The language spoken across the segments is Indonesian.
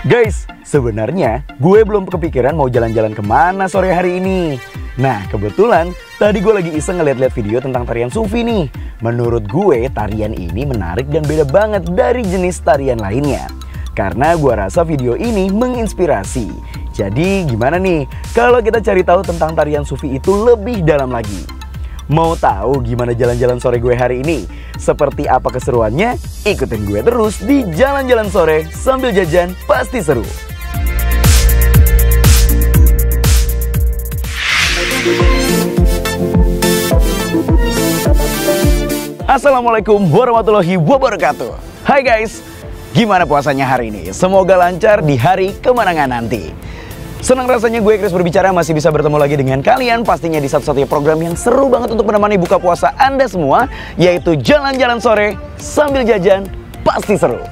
Guys, sebenarnya gue belum kepikiran mau jalan-jalan kemana sore hari ini. Nah, kebetulan tadi gue lagi iseng ngeliat-liat video tentang tarian sufi nih. Menurut gue, tarian ini menarik dan beda banget dari jenis tarian lainnya. Karena gue rasa video ini menginspirasi. Jadi gimana nih kalau kita cari tahu tentang tarian sufi itu lebih dalam lagi? Mau tahu gimana jalan-jalan sore gue hari ini? Seperti apa keseruannya? Ikutin gue terus di jalan-jalan sore sambil jajan, pasti seru. Assalamualaikum warahmatullahi wabarakatuh. Hai guys, gimana puasanya hari ini? Semoga lancar di hari kemenangan nanti. Senang rasanya gue Chris berbicara masih bisa bertemu lagi dengan kalian, pastinya di satu-satunya program yang seru banget untuk menemani buka puasa Anda semua, yaitu jalan-jalan sore sambil jajan, pasti seru.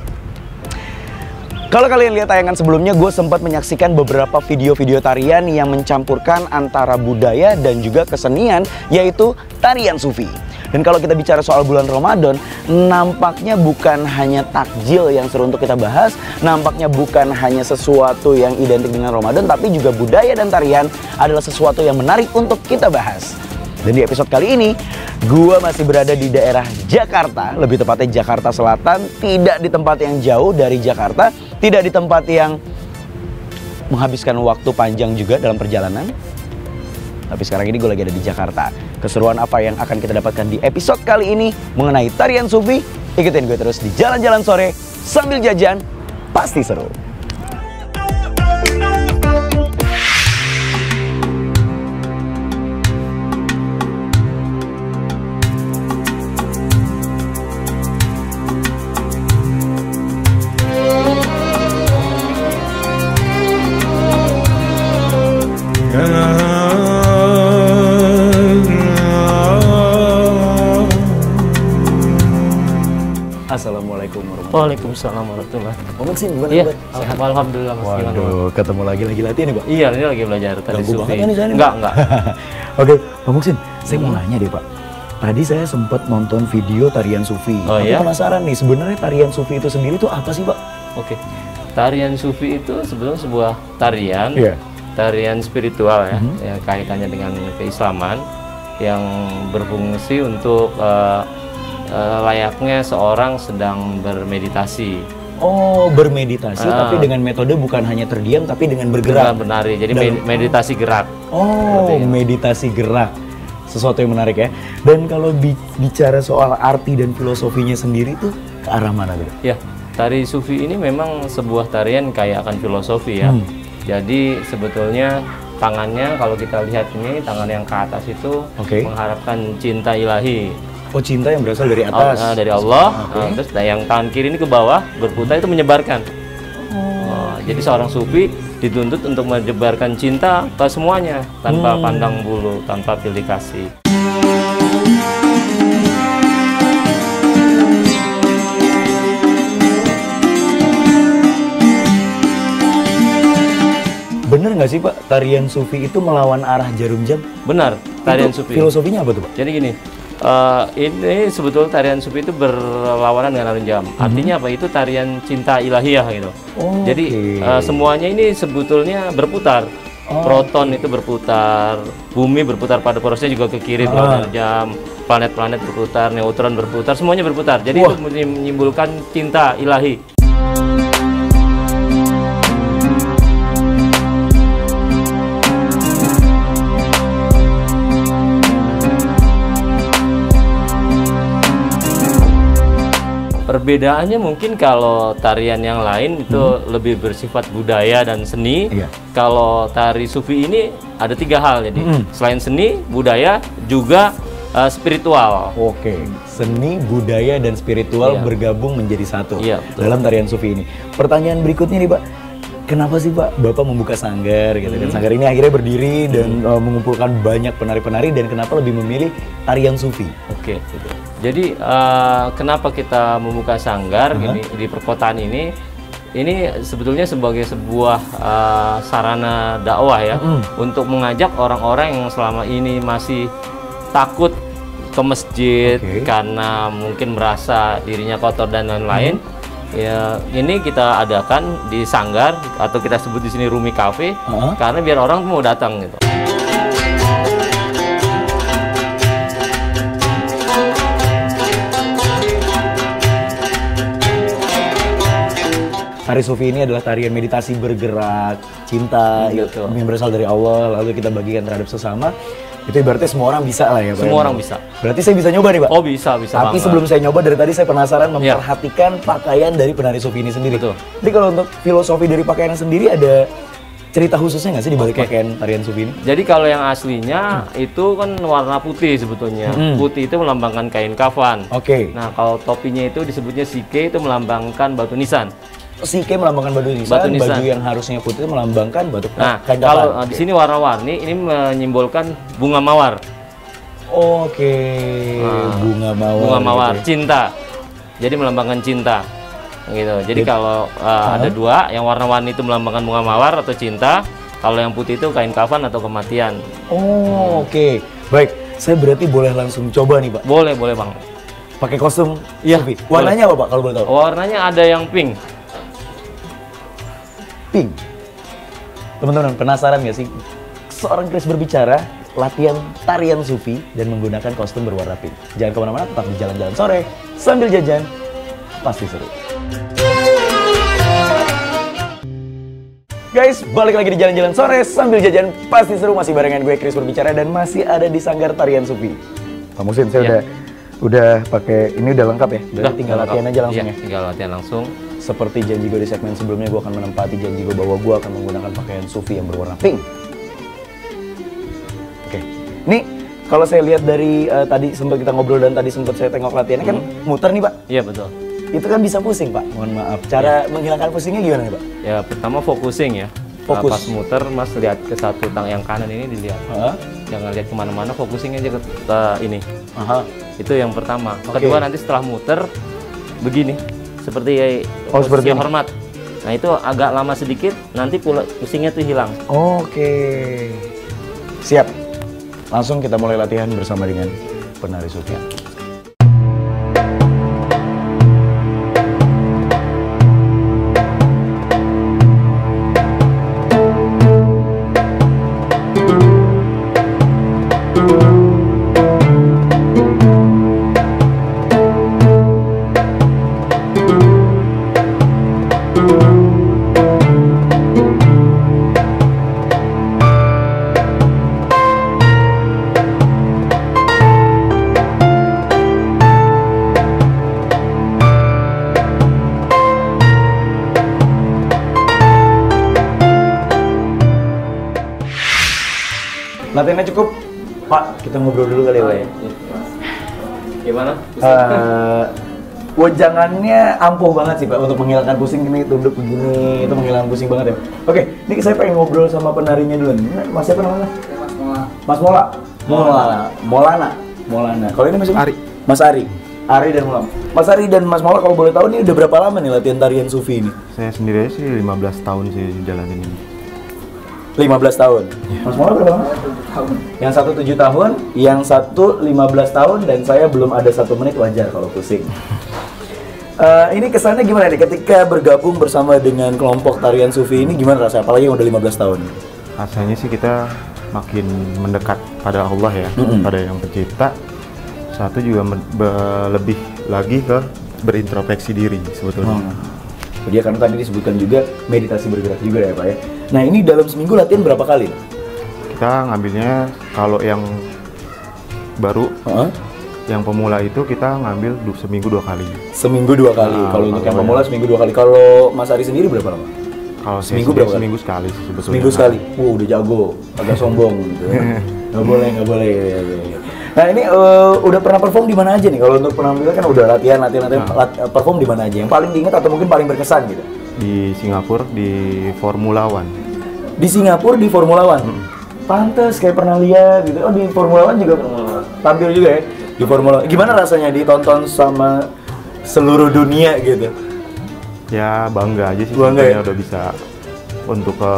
Kalau kalian lihat tayangan sebelumnya, gue sempat menyaksikan beberapa video-video tarian yang mencampurkan antara budaya dan juga kesenian, yaitu tarian sufi. Dan kalau kita bicara soal bulan Ramadan, nampaknya bukan hanya takjil yang seru untuk kita bahas, nampaknya bukan hanya sesuatu yang identik dengan Ramadan, tapi juga budaya dan tarian adalah sesuatu yang menarik untuk kita bahas. Dan di episode kali ini, gue masih berada di daerah Jakarta, lebih tepatnya Jakarta Selatan, tidak di tempat yang jauh dari Jakarta, tidak di tempat yang menghabiskan waktu panjang juga dalam perjalanan. Tapi sekarang ini gue lagi ada di Jakarta. Keseruan apa yang akan kita dapatkan di episode kali ini mengenai tarian sufi? Ikutin gue terus di jalan-jalan sore sambil jajan, pasti seru. Assalamualaikum warahmatullahi wabarakatuh. Waalaikumsalam warahmatullahi wabarakatuh. Bang Muksin, gimana Iya, kabar? alhamdulillah Mas. Waduh, ketemu lagi latihan nih Pak? Iya, ini lagi belajar tadi Ganggu sufi. banget nih saya nih, Enggak. Oke, Bang Muksin, saya mau nanya deh Pak. Tadi saya sempat nonton video tarian sufi. Oh, Aku iya? penasaran nih, sebenarnya tarian sufi itu sendiri itu apa sih Pak? Oke. Tarian sufi itu sebetulnya sebuah tarian, Iya. tarian spiritual ya, yang kaitannya dengan keislaman yang berfungsi untuk layaknya seorang sedang bermeditasi. Oh, bermeditasi tapi dengan metode bukan hanya terdiam tapi dengan bergerak. Dengan menari. Jadi Dalam- meditasi gerak. Oh, Seperti itu. meditasi gerak. Sesuatu yang menarik ya. Dan kalau bicara soal arti dan filosofinya sendiri tuh ke arah mana tuh? Ya, tari sufi ini memang sebuah tarian kaya akan filosofi ya. Jadi sebetulnya tangannya kalau kita lihat ini, tangan yang ke atas itu Oke. mengharapkan cinta ilahi. Oh, cinta yang berasal dari atas. Dari Allah. Oke. Terus yang tangan kiri ini ke bawah berputar itu menyebarkan. Jadi seorang sufi dituntut untuk menyebarkan cinta ke semuanya tanpa pandang bulu, tanpa pilih kasih. Bener nggak sih Pak, tarian sufi itu melawan arah jarum jam? Benar, tarian Itu sufi. filosofinya apa tuh Pak? Jadi gini, ini sebetulnya tarian sufi itu berlawanan dengan jarum jam. Artinya apa? Itu tarian cinta ilahiyah gitu. Oh, Jadi oke. semuanya ini sebetulnya berputar. Proton itu berputar, bumi berputar pada porosnya juga ke kiri berlawanan jam, planet-planet berputar, neutron berputar, semuanya berputar. Jadi itu menyimpulkan cinta ilahi. Perbedaannya mungkin kalau tarian yang lain itu lebih bersifat budaya dan seni. Iya. Kalau tari sufi ini ada tiga hal. Jadi selain seni, budaya, juga spiritual. Oke, seni, budaya, dan spiritual Iya. bergabung menjadi satu Iya, betul. dalam tarian sufi ini. Pertanyaan berikutnya nih Pak, kenapa sih Pak Bapak membuka sanggar gitu kan? Sanggar ini akhirnya berdiri dan mengumpulkan banyak penari-penari, dan kenapa lebih memilih tarian sufi? Oke. Jadi kenapa kita membuka sanggar di perkotaan ini? Ini sebetulnya sebagai sebuah sarana dakwah ya, untuk mengajak orang-orang yang selama ini masih takut ke masjid karena mungkin merasa dirinya kotor dan lain-lain. Ya, ini kita adakan di Sanggar atau kita sebut di sini Rumi Cafe karena biar orang mau datang gitu. Tari Sufi ini adalah tarian meditasi bergerak, cinta, yang berasal dari Allah, lalu kita bagikan terhadap sesama. Itu ibaratnya semua orang bisa lah ya Pak? Semua orang bisa. Berarti saya bisa nyoba nih Pak? Oh bisa Tapi sebelum saya nyoba, dari tadi saya penasaran memperhatikan pakaian dari penari Sufi ini sendiri. Betul. Jadi kalau untuk filosofi dari pakaian sendiri ada cerita khususnya nggak sih di balik pakaian tarian Sufi ini? Jadi kalau yang aslinya itu kan warna putih sebetulnya. Putih itu melambangkan kain kafan. Nah kalau topinya itu disebutnya sike, itu melambangkan batu nisan. Sike melambangkan batu nisan, baju yang harusnya putih itu melambangkan batu kain kafan. Kalau di sini warna-warni ini menyimbolkan bunga mawar. Bunga mawar. Bunga mawar, gitu ya. cinta. Jadi melambangkan cinta. Gitu. Jadi kalau ada dua, yang warna-warni itu melambangkan bunga mawar atau cinta, kalau yang putih itu kain kafan atau kematian. Baik, saya berarti boleh langsung coba nih Pak? Boleh Bang. Pakai kostum Sufi. Warnanya apa Pak kalau boleh tahu? Warnanya ada yang pink. Pink. Teman-teman penasaran nggak sih? Seorang Chris berbicara, latihan tarian Sufi dan menggunakan kostum berwarna pink. Jangan kemana-mana, tetap di jalan-jalan sore sambil jajan, pasti seru. Guys, balik lagi di jalan-jalan sore sambil jajan, pasti seru. Masih barengan gue Chris berbicara dan masih ada di Sanggar Tarian Sufi. Pak Musin, saya udah pakai, ini udah lengkap ya? Udah tinggal latihan aja langsung ya? Tinggal latihan langsung. Seperti janji gue di segmen sebelumnya, gue akan menempati janji gue bahwa gue akan menggunakan pakaian Sufi yang berwarna pink. Nih, kalau saya lihat dari tadi sempat kita ngobrol dan tadi sempat saya tengok latihannya kan muter nih Pak. Iya betul. Itu kan bisa pusing Pak, mohon maaf. Cara menghilangkan pusingnya gimana nih Pak? Ya pertama focusing ya. Fokus. Pas muter Mas lihat ke satu tang yang kanan ini dilihat. Jangan lihat kemana-mana, focusing aja ke ini. Itu yang pertama. Kedua nanti setelah muter begini. Seperti seperti hormat. Nah itu agak lama sedikit, nanti pusingnya tuh hilang. Siap. Langsung kita mulai latihan bersama dengan penari Sufi. Latihannya cukup, Pak. Kita ngobrol dulu kali ya, Pak. Gimana? Wejangannya ampuh banget sih, Pak, untuk menghilangkan pusing. Ini tunduk begini, itu menghilangkan pusing banget ya. Oke, ini saya pengen ngobrol sama penarinya dulu. Mas siapa namanya? Mas Mola. Molana. Kalau ini Mas Ari. Mas Ari. Ari dan Mola. Mas Ari dan Mas Mola, kalau boleh tahu ini udah berapa lama nih latihan tarian Sufi ini? Saya sendiri sih 15 tahun sih jalanin ini. 15 tahun. Mas Mola berapa lama? 7 tahun. Yang satu 7 tahun, yang satu 15 tahun, dan saya belum ada 1 menit, wajar kalau pusing. Ini kesannya gimana nih ketika bergabung bersama dengan kelompok tarian Sufi ini, gimana rasanya? Apalagi yang udah 15 tahun. Rasanya sih kita makin mendekat pada Allah ya, pada yang pencipta. Satu juga lebih lagi ke berintrospeksi diri sebetulnya. Jadi karena tadi disebutkan juga meditasi bergerak juga ya Pak ya. Nah ini dalam seminggu latihan berapa kali? Kita ngambilnya kalau yang baru, yang pemula itu kita ngambil seminggu 2 kali. Seminggu 2 kali. Kalau untuk yang pemula seminggu 2 kali. Kalau Mas Ari sendiri berapa lama? Kalau seminggu berapa kali? Seminggu sekali sebetulnya. Seminggu sekali. Udah jago, agak sombong gitu. Nggak boleh. Nah ini udah pernah perform di mana aja nih? Kalau untuk penampilan kan udah latihan, perform di mana aja? Yang paling diingat atau mungkin paling berkesan gitu? Di Singapura di Formula One. Di Singapura di Formula One. Pantes kayak pernah lihat gitu. Oh di Formula One juga tampil juga ya di Formula One. Gimana rasanya ditonton sama seluruh dunia gitu? Ya bangga aja sih. Bangga ya? Udah bisa untuk ke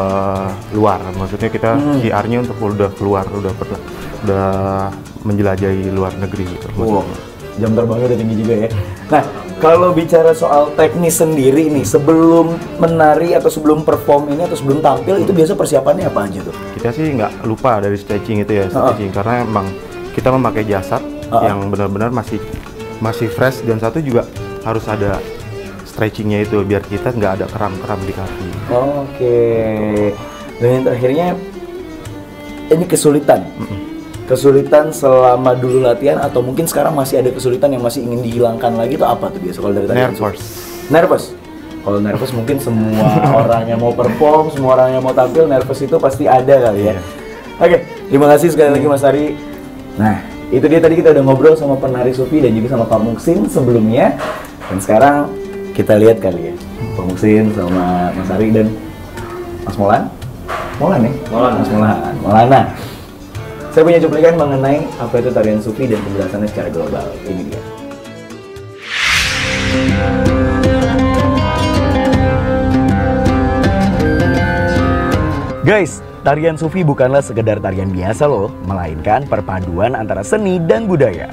luar. Maksudnya kita PR-nya untuk udah keluar, udah menjelajahi luar negeri gitu. Jam terbangnya udah tinggi juga ya. Nah, Kalau bicara soal teknis sendiri nih, sebelum menari atau sebelum perform ini atau sebelum tampil itu biasa persiapannya apa aja tuh? Kita sih nggak lupa dari stretching itu ya, stretching karena emang kita memakai jasad yang benar-benar masih fresh, dan satu juga harus ada stretchingnya itu biar kita nggak ada kram-kram di kaki. Oke. Dan yang terakhirnya ini kesulitan. Kesulitan selama dulu latihan atau mungkin sekarang masih ada kesulitan yang masih ingin dihilangkan lagi itu apa tuh biasa kalau dari tadi? Nervous. Kalau nervous mungkin semua orang yang mau perform, semua orang yang mau tampil nervous itu pasti ada kali ya. Oke, terima kasih sekali lagi Mas Ari. Nah, itu dia tadi kita udah ngobrol sama penari Sufi dan juga sama Pak Muksin sebelumnya. Dan sekarang kita lihat kali ya, Pak Muksin sama Mas Ari dan Mas Molan. Molan nih? Mas Molana. Saya punya cuplikan mengenai apa itu tarian Sufi dan penjelasannya secara global. Ini dia. Guys, tarian Sufi bukanlah sekedar tarian biasa loh, melainkan perpaduan antara seni dan budaya.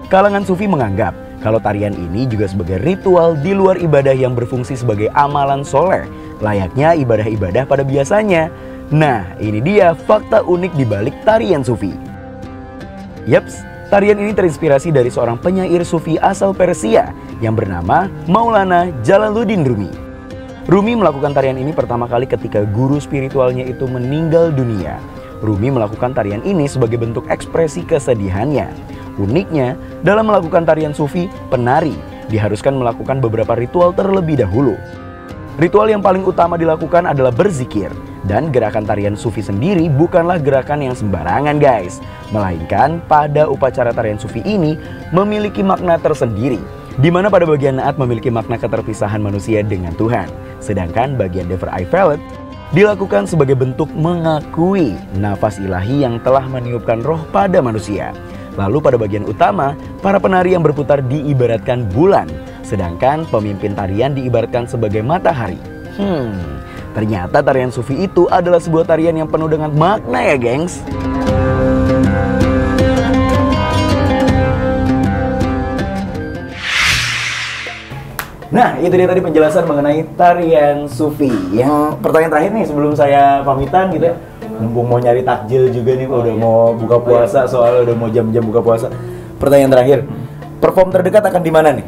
Kalangan Sufi menganggap kalau tarian ini juga sebagai ritual di luar ibadah yang berfungsi sebagai amalan soleh, layaknya ibadah-ibadah pada biasanya. Nah, ini dia fakta unik di balik tarian Sufi. Yaps, tarian ini terinspirasi dari seorang penyair Sufi asal Persia yang bernama Maulana Jalaluddin Rumi. Rumi melakukan tarian ini pertama kali ketika guru spiritualnya itu meninggal dunia. Rumi melakukan tarian ini sebagai bentuk ekspresi kesedihannya. Uniknya, dalam melakukan tarian Sufi, penari diharuskan melakukan beberapa ritual terlebih dahulu. Ritual yang paling utama dilakukan adalah berzikir. Dan gerakan tarian Sufi sendiri bukanlah gerakan yang sembarangan guys. Melainkan pada upacara tarian Sufi ini memiliki makna tersendiri. Di mana pada bagian naat memiliki makna keterpisahan manusia dengan Tuhan. Sedangkan bagian Dever I Felt dilakukan sebagai bentuk mengakui nafas ilahi yang telah meniupkan roh pada manusia. Lalu pada bagian utama, para penari yang berputar diibaratkan bulan. Sedangkan pemimpin tarian diibaratkan sebagai matahari. Ternyata tarian Sufi itu adalah sebuah tarian yang penuh dengan makna ya gengs. Nah, itu dia tadi penjelasan mengenai tarian Sufi. Yang pertanyaan terakhir nih sebelum saya pamitan gitu ya. Mumpung mau nyari takjil juga nih, udah mau buka puasa, soalnya udah mau jam-jam buka puasa. Pertanyaan terakhir, perform terdekat akan di mana nih?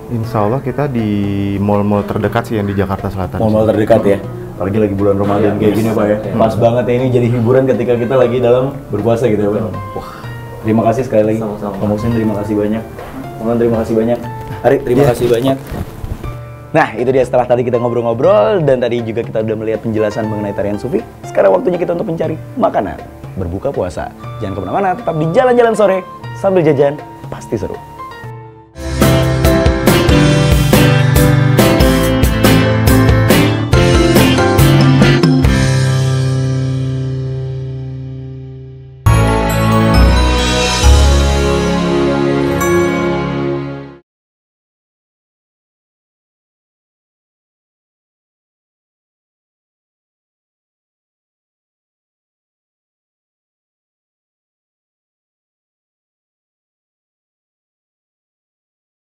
Insya Allah kita di mall-mall terdekat sih yang di Jakarta Selatan. Mall-mall terdekat ya? Apalagi lagi bulan Ramadan kayak gini Pak ya. Pas banget ya, ini jadi hiburan ketika kita lagi dalam berpuasa gitu ya Pak. Wah, terima kasih sekali lagi. Pak Muksin terima kasih banyak. Molan terima kasih banyak. Ari terima kasih banyak. Nah, itu dia setelah tadi kita ngobrol-ngobrol dan tadi juga kita udah melihat penjelasan mengenai tarian Sufi. Sekarang waktunya kita untuk mencari makanan berbuka puasa. Jangan kemana-mana, tetap di jalan-jalan sore sambil jajan, pasti seru.